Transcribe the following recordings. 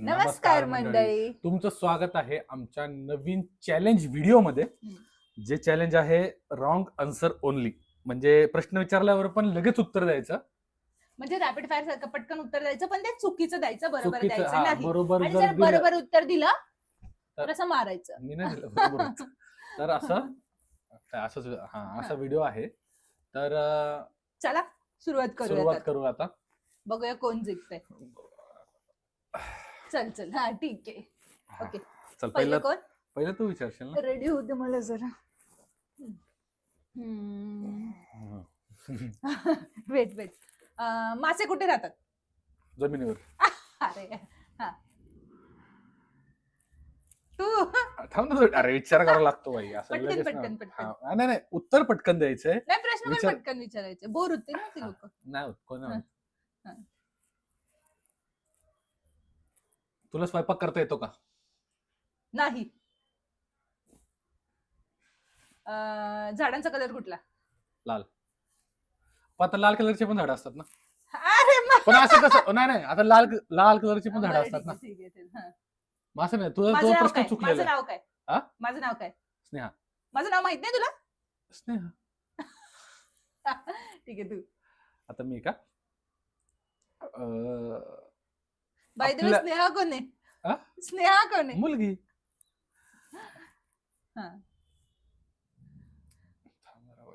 नमस्कार मंडळी, तुमचं स्वागत आहे आमच्या नवीन चॅलेंज व्हिडिओ मध्ये. जे चॅलेंज आहे रॉंग आन्सर ओनली, म्हणजे प्रश्न विचारल्यावर पण लगेच उत्तर द्यायचं. म्हणजे रॅपिड फायर सारखं पटकन उत्तर द्यायचं, पण ते चुकीचं द्यायचं, बरोबर चुकीचं, द्यायचं हा, नाही. बरोबर आणि जर जर दिलं बरोबर उत्तर दिलं तर तर- असं मारायचं. मी नाही दिलं बरोबर उत्तर. तर असं असा व्हिडिओ आहे. तर चला सुरुवात सुरुवात करूया. करू आता. बघूया कोण जिंकतंय. चल हा ठीक आहे. हा, ओके, चल पहिलं कोण? पहिलं तू विचारशील ना. रेडी होते मला जरा. वेट मासे कुठे राहतात? जमिनीवर. अरे हा, तू थांब ना, अरे विचार करावा लागतो बाई. असं पटकन, लगेच पटकन, ना. पटकन. हा, नाही उत्तर पटकन द्यायचंय. नाही, प्रश्न पण विचार- पटकन विचारायचे, बोर होते ना ती लोक. नाही होत, कोण नाही हा. होत. हा. तुला स्वयंपाक करता येतो का? नाही. झाडांचा कलर कुठला? लाल. पण आता लाल कलरचे पण झाडं असतात ना. अरे पण असं कसं? नाही आता लाल कलरची पण झाडं बरं, असतात ना. ठीक आहे. हा. मग असं नाही, तुझा माझं तो नाव प्रश्न काय? चुकलेला माझं आहे. नाव काय? हा? माझं नाव काय? स्नेहा. माझं नाव माहित नाही तुला? स्नेहा. ठीक आहे, तू. आता मी का? बाय द वे, आपल्या- स्नेहा कोण आहे? हा? स्नेहा कोण आहे? मुलगी. हा.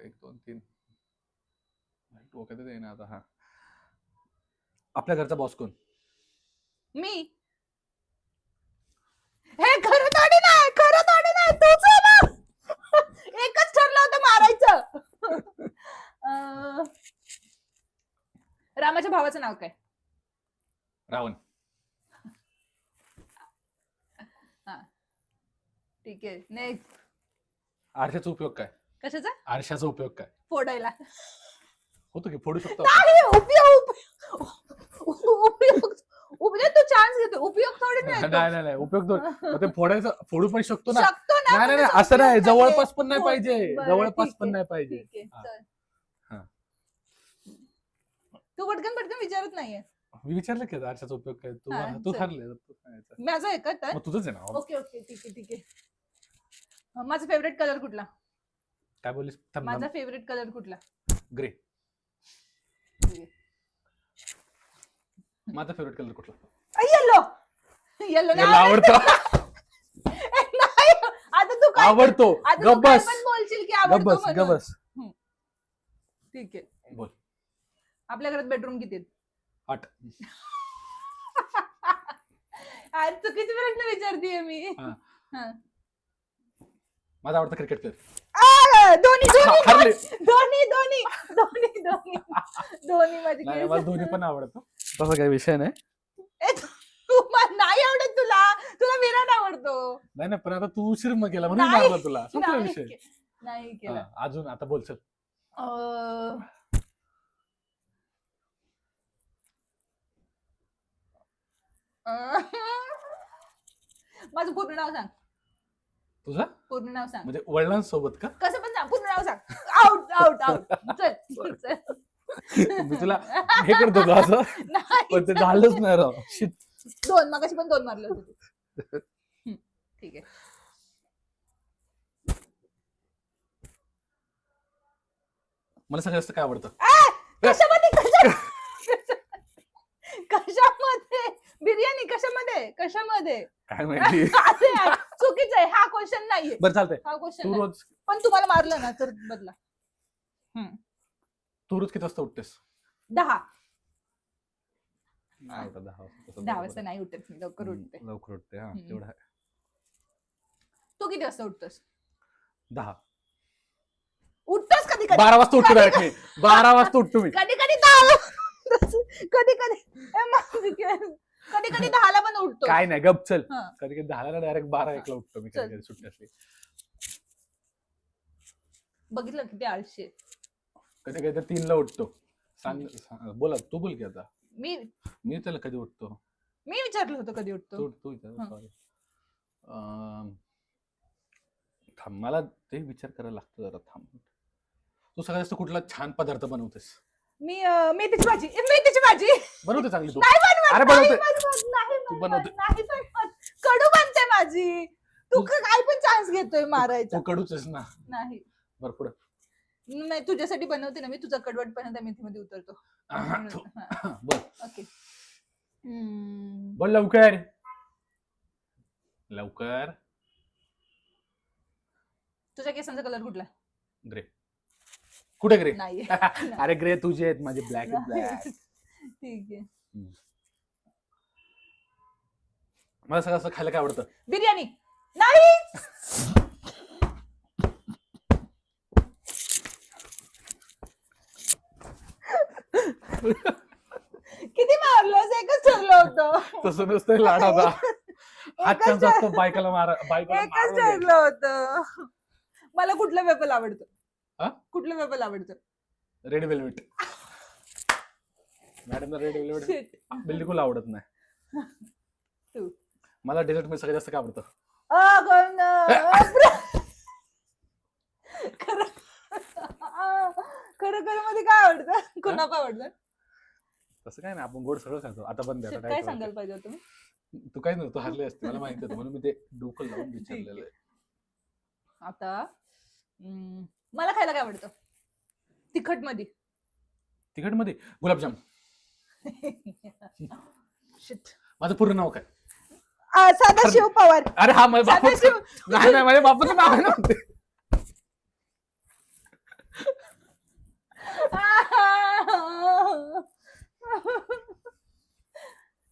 1 2 3 डोक्यात येईना आता. हा, आपल्या घरचा बॉस कोण? मी. हे खरं थोडी नाही, तूच आहे ना. एकच ठरलं होतं मारायचं. रामाच्या भावाचं नाव काय? रावण. हा, ठीक आहे. नेक्स्ट. आरशाचा उपयोग काय? कशाचा? आरशाचा उपयोग काय? फोडायला. होतो की फोडू शकतो आपण. नाही, उपयोग तू चान्स घेतो. उपयोग थोडी नाही. नाही उपयोग तो. मग ते फोडू पण शकतो ना. शकतो ना, नाही पण नाही त्याचा असं नाही, उपयोग जवळपास पण नाहीये. नाही पाहिजे. बरं, जवळपास ठीक पण आहे, नाही पाहिजे. ठीक आहे, हा. चल. हा. तू पटकन विचारत नाहीये. मी विचारलं की आरशाचा उपयोग काय? तू हा, तू चल. ठरले, तू सांगायचं. माझं आहे का तर? मग तुझंच आहे ना. ओके, ठीक आहे. माझा फेवरेट कलर कुठला? काय बोललीस? माझा फेवरेट कलर कुठला? ग्रे. माझा फेवरेट कलर कुठला? येलो. याला आवडतो. नाही, आता तू काय आवडतो. आता तू काय गब्बस पण बोलशील की आवडतो म्हणून. गब्बस. ठीक आहे. बोल. आपल्या घरात बेडरूम किती आहेत? 8. आज चुकीचे प्रश्न विचारतीये मी. हा. हा. माझा आवडता क्रिकेट प्लेअर. धोनी हरले. माझी नाही, मला दोन्ही पण आवडतो. तसा काही विषय नाही. नाही आवडत तुला विराट आवडतो. नाही पण आता तू उशीर मग केला म्हणून नाही, मारला तुला. संपला विषय. नाही केलं. हा, अजून आता बोल चल. माझं पूर्ण नाव सांग. तुझा पूर्ण नाव सांग. म्हणजे वडिलांसोबत का? कसं पण सांग, पूर्ण नाव सांग. आउट. चल. मी तुला हे करतो होतो असं, नाही, पण ते झालंच नाही राव. Shit. 2 मगाशी पण 2 मारले होते तू. ठीक आहे. मला सगळं जास्त काय आवडतं? कशामध्ये बिर्याणी? कशामध्ये? काय माहिती. चुकीचं आहे, हा क्वेश्चन नाहीये. बरं चालतंय. हा क्वेश्चन तू रोज पण तुम्हाला मारलं ना तर बदला. किती वाजता उठतेस? 10 नाही उठत 10 वाजता. 10 वाजता नाही उठत मी, लवकर उठते. लवकर उठते. हा, तेवढं आहे. तू किती वाजता उठतोस? 10. उठतोस कधी 12 वाजता उठतो डायरेक्ट मी. 12 वाजता उठतो मी. कधी 10 कधी 10ला पण उठतो. काय नाही, गप चल. हा. कधी 10ला डायरेक्ट 12-1 ला उठतो मी. चल. कधी सुट्टी असली. बघितलं किती आळशी आहे. कधी 3ला उठतो. बोला, तू बोल की आता. मी त्याला कधी उठतो? विचारलं होतं कधी उठतो. तू विचार. हा. सॉरी. थांब, मला ते विचार करायला लागतो जरा. थांब. तू सगळ्यात जास्त कुठला छान पदार्थ बनवतेस? मी मेथीची भाजी बनवते चांगली तू. नाही बनवत, अरे नाही बनवते. बनवत, नाही तू तू बनवते. नाही बनवत. कडू बनते माझी. तू काय पण चान्स घेतोय मारायचा. तू कडूच आहेस ना. नाही बरं पुढे. नाही तुझ्यासाठी बनवते ना मी. तुझा कडवटपणा त्या मेथीमध्ये उतरतो. बोल ओके. बोल लवकर लवकर. तुझ्या केसांचा कलर कुठला? ग्रे. कुठे ग्रे? नाही. अरे ग्रे तुझे आहेत, माझे ब्लॅक ब्लॅक. ठीक आहे. मला सगळं असं खायला काय आवडतं? बिर्याणी. नाही. किती मारलोस? एकच ठरलं होतं. तसं नसतं लाडाचा. हात असतो बायकाला बायकाला एकच ठरलं होतं. मला कुठलं पेपल आवडतं? हा? कुठलं पेपल आवडतं? Red velvet. मॅडमला रेड वेल्वेट बिलकुल आवडत नाही. तू. मला डेझर्ट मध्ये सगळ्यात जास्त काय आवडतं? खरं मध्ये काय आवडतं? कुणाला आवडतं? तसं काय नाही, आपण गोड सगळं खातो. आता बंद आहे, आता काय काय सांगायला पाहिजे होतं? तू काय नव्हतं हरले असते मला माहिती होतं, म्हणून मी ते डोकं लावून विचारलेलं आहे. आता मला खायला काय आवडतं? तिखट मध्ये. तिखट मध्ये गुलाबजाम. शिट. माझं पूर्ण नाव काय? सदाशिव पवार. अरे हा माझ्या बापूचं. सदाशिव. नाही नाही माझ्या बापूचं नाव आहे ना ते.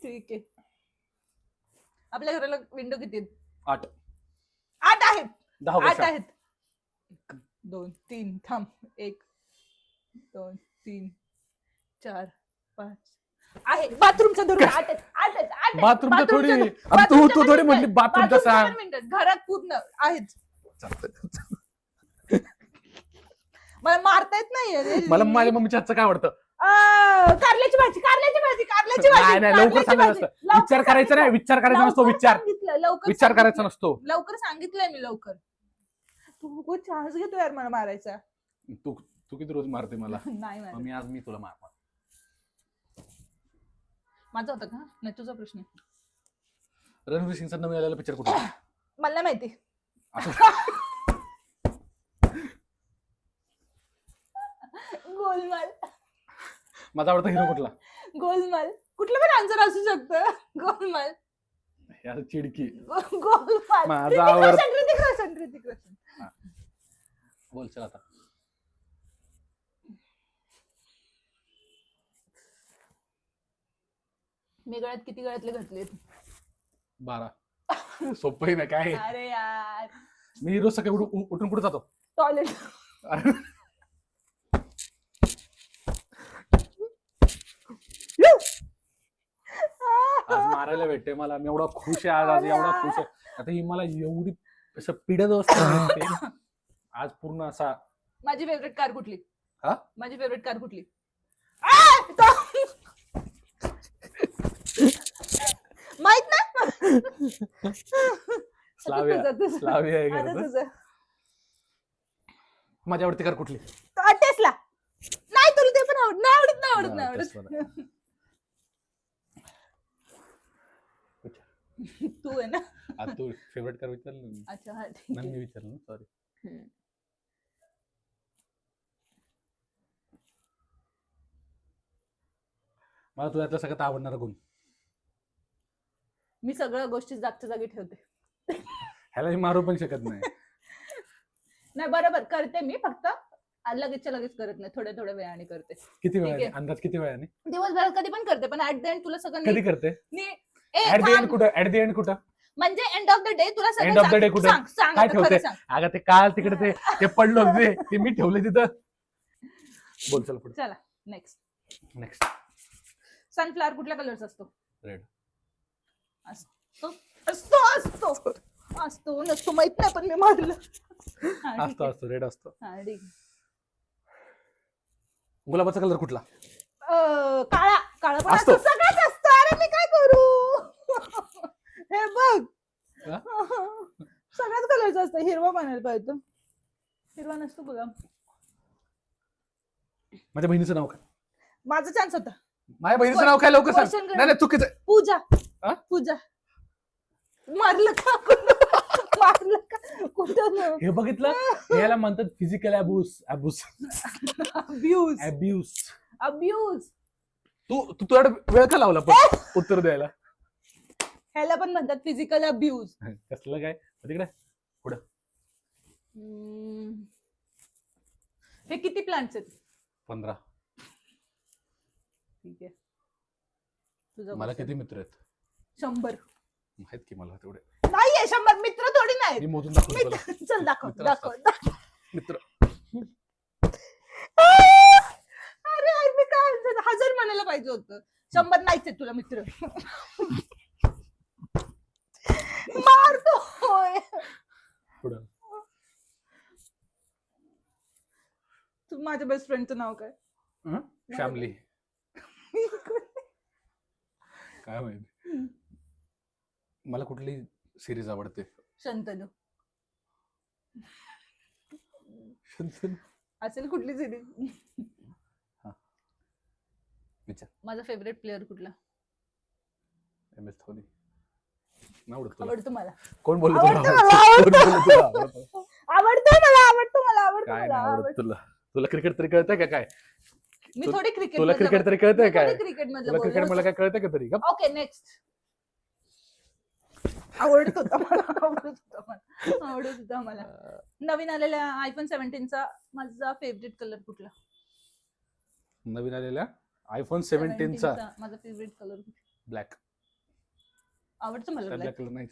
ठीक आहे. आपल्या घराला विंडो किती आहेत? 8. 8 आहेत. 10 8 कशा? आहेत. 1 2 3 थांब. 1 2 3 4 5 आहे. बाथरूमचा धरून 8 आहेत. 8 आहेत. 8 आहेत. बाथरूमचं थोडी. बाथरूमच्या- अब तू बाथरूमच्या थोडी पण म्हटली मिनिटं. बाथरूमचं बाथरूमच्या सांग. पण मिनिटं. घरात पूर्ण आहेत. मला मारता येत नाहीये. मला माझ्या मम्मीच्या हातचं काय आवडतं? कारल्याची भाजी. कारल्याची भाजी. कारल्याची भाजी. नाही नाही लवकर कारल्याची सांगायचं भाजी. नसतं. विचार करायचा नाही, विचार करायचा नसतो. लवकर विचार सांगितलं, लवकर विचार करायचा सांगितलं. नसतो. लवकर सांगितलंय मी. लवकर. तू चान्स घेतो यार मला मारायचा. तू तू किती रोज मारते मला? नाही मारत. मग आज मी तुला मारणार. माझा होता का? नाही तुझा प्रश्न. रणवीर सिंगचा नवीन आलेला पिक्चर कुठे? मला नाही माहिती. गोलमाल. माझा आवडता हिरो कुठला? गोलमाल. कुठलं पण आन्सर असू शकतं. गोलमाल. यार चिडकी. गोलमाल. माझा आवड- ऋतिक रोशन. बोल चल आता. मी गळ्यात किती गळ्यातले घातलेत? 12. सोपही नाही काय. अरे यार. मी रोज सकाळी उठून कुठे जातो? टॉयलेट. आज मारायला भेटते मला. मी एवढा खुश आहे आज एवढा खुश आहे. आता ही मला एवढी असं पिढत असते आज पूर्ण असा. माझी फेवरेट कार कुठली? हा? माझी फेवरेट कार कुठली? माहित ना. स्लाविया आहे आता घरात. तुझं. माझी आवडती कार कुठली? टेस्ला. नाही तुला ते पण आवडत नाही. Tesla. तू आहे ना. आता तू फेवरेट कार विचारलं ना. अच्छा हा ठीक नाही आहे. मी विचारलं सॉरी. मला तुझ्यातलं सगळ्यात आवडणारा गुण? मी सगळ्या गोष्टी जागच्या जागी ठेवते. ह्याला मी मारू पण शकत नाही. नाही बरोबर करते मी. फक्त लगेचच्या लगेच करत नाही. थोड्या वेळाने करते. किती ठीक वेळाने? आहे. अंदाज किती वेळाने? दिवसभरात कधी पण करते पण ऍट द एंड तुला सगळं कधी करते? ए, ऍट द थांब. एंड कुठं? ऍट द एंड कुठं? म्हणजे एंड ऑफ द डे तुला सगळं End of the day कुठे? सांग काय आता ठेवते? खरं सांग. अगं ते काल तिकडे ते पडलं होते ते मी ठेवले तिथं. बोल चल पुढे. चला नेक्स्ट. सनफ्लावर कुठल्या कलरचा असतो? रेड. असतो नसतो माहित नाही पण मी मारलं. हा, ठीक आहे. असतो रेड असतो. हा, ठीक आहे. गुलाबाचा कलर कुठला? काळा. काळा पण असतो. असतो. सगळ्याच असतो. अरे मी काय करू? हे बघ. हा? सगळ्याच कलरचा असतं. हिरवा म्हणायला पाहिजे. हिरवा नसतो गुलाब. माझ्या बहिणीचं नाव काय? माझा चान्स होता. माझ्या बहिणीचं नाव काय लवकर सांग. Question कर. नाही नाही, चुकीचं आहे. पूजा. हा? पूजा. मारलं का? मारलं का? कुठं? हे बघितलं, याला म्हणतात physical abuse. Abuse. Abuse. Abuse. तू तुझ्याकडे वेळ का लावला पण उत्तर द्यायला? ह्याला पण म्हणतात फिजिकल अब्यूज. कसलं काय तिकडे पुढं. हे किती प्लांट्स आहेत? 15. ठीक आहे. तुझं मला question. किती मित्र आहेत? 100. माहित की मला तेवढे. नाहीये 100 मित्र थोडी नाही. मी मोजून दाखवतो तुला. चल दाखव मित्र दाखव असतात. दाखव. मित्र. अरे यार, मी काय 1000 म्हणायला पाहिजे होतं. 100 नाहीच आहेत तुला मित्र. मारतोय. पुढं. तू माझ्या बेस्ट फ्रेंडचं नाव काय? श्यामली. काय माहिती. मला कुठली सिरीज आवडते? शंतनू. असेल कुठली सिरीज. विचार. माझा फेवरेट प्लेअर कुठला? MS धोनी. नाही आवडत तुला? आवडतो मला. कोण बोललं आवडतं तुला मला, आवडतं? कोण बोललं तुला आवडतं? आवडतो मला काय नाही आवडत तुला? तुला क्रिकेट तरी कळतंय का काय? मी थोडी क्रिकेट तुला क्रिकेट तरी कळतंय काय? क्रिकेट तुला क्रिकेट मला काय कळतंय का तरी? Okay next. आवडत होता मला. नवीन आलेल्या आयफोन 17चा माझा फेवरेट कलर कुठला? नवीन आलेल्या आयफोन 17चा माझा फेवरेट कलर ब्लॅक. आवडतो मला ब्लॅक ब्लॅक. कलर नाही.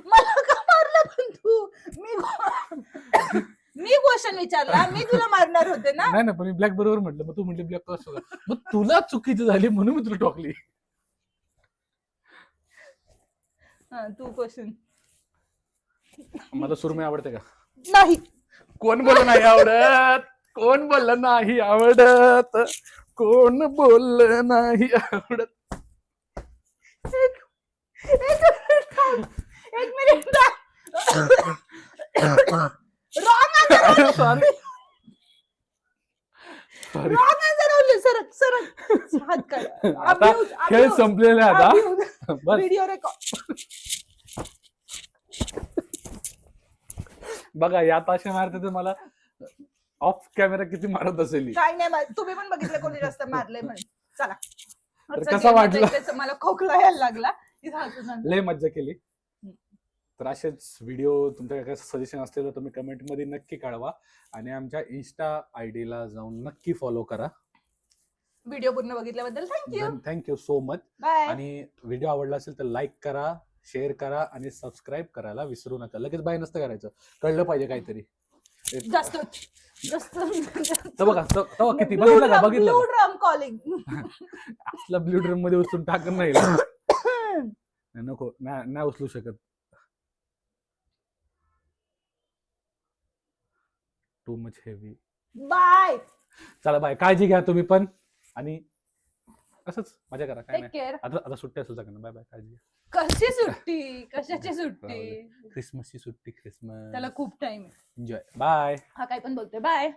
मला का मारलं पण तू? मी क्वेश्चन विचारला, मी तुला मारणार होते ना. नाही पण मी ब्लॅक बरोबर म्हटलं, मग तू म्हटली ब्लॅक कसं? मग तुला चुकीची झाली म्हणून मी तुला टोकली. तू क्वेश्चन. मला सुरमई आवडते का? नाही. कोण बोललं नाही आवडत? कोण बोललं नाही आवडत? कोण बोललं नाही आवडत? एक मिनिट. Wrong sorry. सरक हात काढ. आता खेळ संपलेले आता. बस. Video record. बघा यात असे मारते तर मला ऑफ कॅमेरा किती मारत असेल. काय नाही, तुम्ही पण बघितलं कोणी जास्त मारलंय म्हणून. चला. तर कसा वाटला? मला खोकला यायला लागला. लय मज्जा केली. तर असेच व्हिडिओ तुमच्या काय सजेशन असतील तर तुम्ही कमेंट मध्ये नक्की कळवा आणि आमच्या इंस्टा ID ला जाऊन नक्की फॉलो करा. व्हिडिओ पूर्ण बघितल्याबद्दल थँक्यू सो मच. बाय. आणि व्हिडिओ आवडला असेल तर लाईक करा, शेअर करा आणि सबस्क्राईब करायला विसरू नका. लगेच बाय नसतं करायचं, कळलं पाहिजे काहीतरी. जास्त तर बघा तेव्हा किती बघितलं का? बघितलं ब्लू ड्रम कॉलिंग. असला ब्ल्यू ड्रम मध्ये उचलून टाकून नाही नको, नाही उचलू शकत. Too much heavy. बाय. चला बाय. काळजी घ्या तुम्ही पण आणि असंच मजा करा. काय टेक नाही केअर. आता सुट्टी असेल सगळ्यांना. Bye bye. काळजी घ्या. कशी सुट्टी? कशाची सुट्टी? क्रिसमसची सुट्टी. क्रिसमस त्याला खूप टाइम आहे. एन्जॉय. बाय. हा काय पण बोलतोय. बाय.